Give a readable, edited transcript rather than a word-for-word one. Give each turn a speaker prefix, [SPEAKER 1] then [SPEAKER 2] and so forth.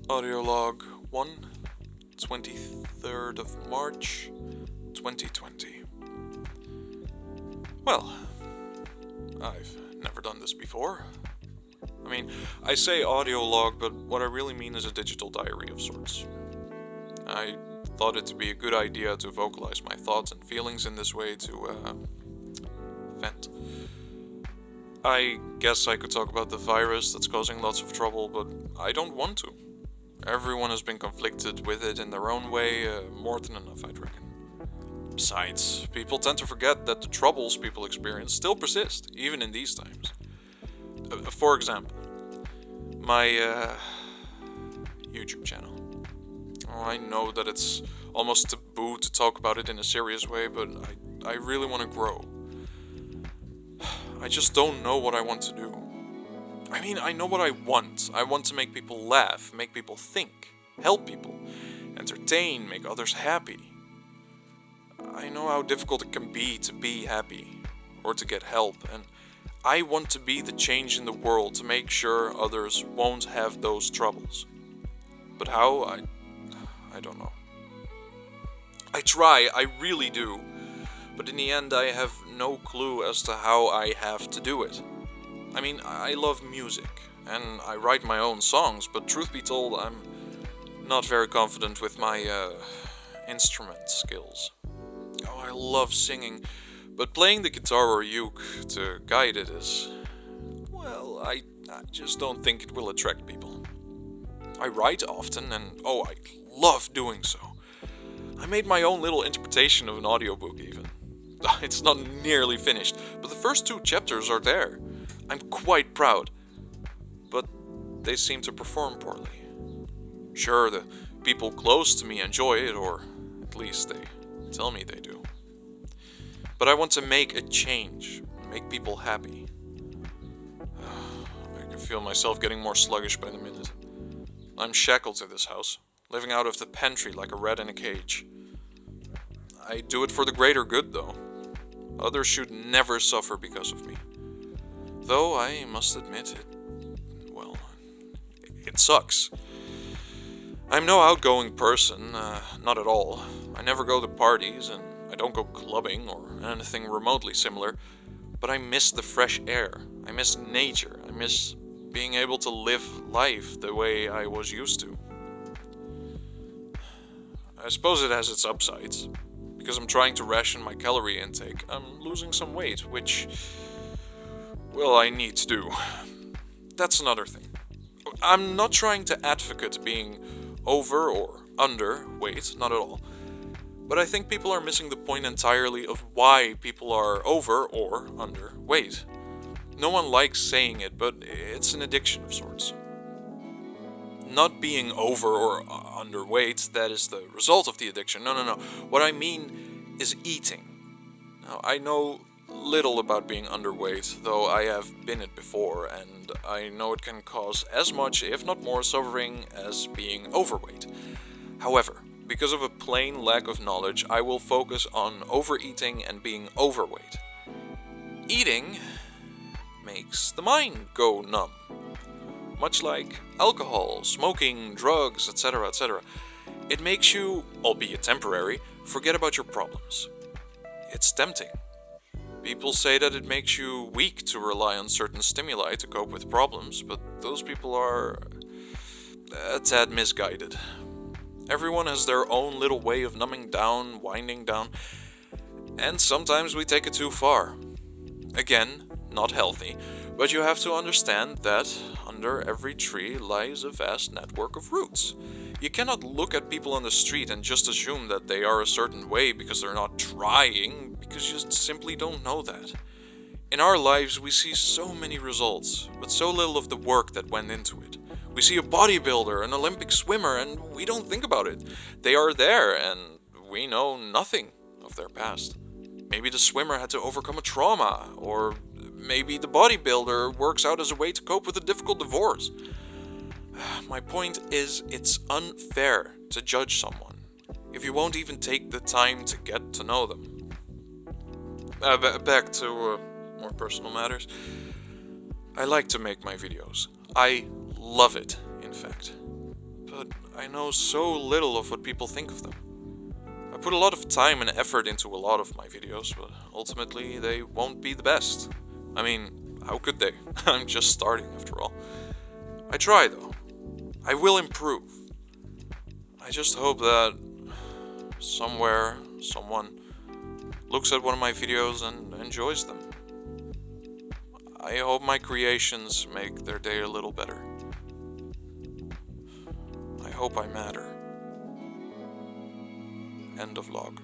[SPEAKER 1] Audio log 1, 23rd of March, 2020. Well, I've never done this before. I mean, I say audio log, but what I really mean is a digital diary of sorts. I thought it to be a good idea to vocalize my thoughts and feelings in this way to, vent. I guess I could talk about the virus that's causing lots of trouble, but I don't want to. Everyone has been conflicted with it in their own way, more than enough, I'd reckon. Besides, people tend to forget that the troubles people experience still persist, even in these times. For example, my YouTube channel. Oh, I know that it's almost taboo to talk about it in a serious way, but I really want to grow. I just don't know what I want to do. I mean, I know what I want. I want to make people laugh, make people think, help people, entertain, make others happy. I know how difficult it can be to be happy, or to get help, and I want to be the change in the world to make sure others won't have those troubles. But how? I don't know. I try, I really do, but in the end I have no clue as to how I have to do it. I mean, I love music, and I write my own songs, but truth be told, I'm not very confident with my, instrument skills. Oh, I love singing, but playing the guitar or uke to guide it is... well, I just don't think it will attract people. I write often, and oh, I love doing so. I made my own little interpretation of an audiobook, even. It's not nearly finished, but the first 2 chapters are there. I'm quite proud, but they seem to perform poorly. Sure, the people close to me enjoy it, or at least they tell me they do. But I want to make a change, make people happy. I can feel myself getting more sluggish by the minute. I'm shackled to this house, living out of the pantry like a rat in a cage. I do it for the greater good, though. Others should never suffer because of me. Though I must admit it sucks. I'm no outgoing person, not at all. I never go to parties, and I don't go clubbing or anything remotely similar, but I miss the fresh air. I miss nature. I miss being able to live life the way I was used to. I suppose it has its upsides. Because I'm trying to ration my calorie intake, I'm losing some weight, which... well, I need to do. That's another thing. I'm not trying to advocate being over or under weight, not at all. But I think people are missing the point entirely of why people are over or under weight. No one likes saying it, but it's an addiction of sorts. Not being over or underweight, that is the result of the addiction. No. What I mean is eating. Now, I know little about being underweight, though I have been it before, and I know it can cause as much, if not more, suffering as being overweight. However, because of a plain lack of knowledge, I will focus on overeating and being overweight. Eating makes the mind go numb. Much like alcohol, smoking, drugs, etc., etc. It makes you, albeit temporary, forget about your problems. It's tempting. People say that it makes you weak to rely on certain stimuli to cope with problems, but those people are a tad misguided. Everyone has their own little way of numbing down, winding down, and sometimes we take it too far. Again, not healthy, but you have to understand that under every tree lies a vast network of roots. You cannot look at people on the street and just assume that they are a certain way because they're not trying, because you simply don't know that. In our lives, we see so many results, but so little of the work that went into it. We see a bodybuilder, an Olympic swimmer, and we don't think about it. They are there, and we know nothing of their past. Maybe the swimmer had to overcome a trauma, or maybe the bodybuilder works out as a way to cope with a difficult divorce. My point is, it's unfair to judge someone if you won't even take the time to get to know them. Back to more personal matters. I like to make my videos. I love it, in fact. but I know so little of what people think of them. I put a lot of time and effort into a lot of my videos, but ultimately they won't be the best. I mean, how could they? I'm just starting after all. I try though. I will improve. I just hope that somewhere, someone looks at one of my videos and enjoys them. I hope my creations make their day a little better. I hope I matter. End of log.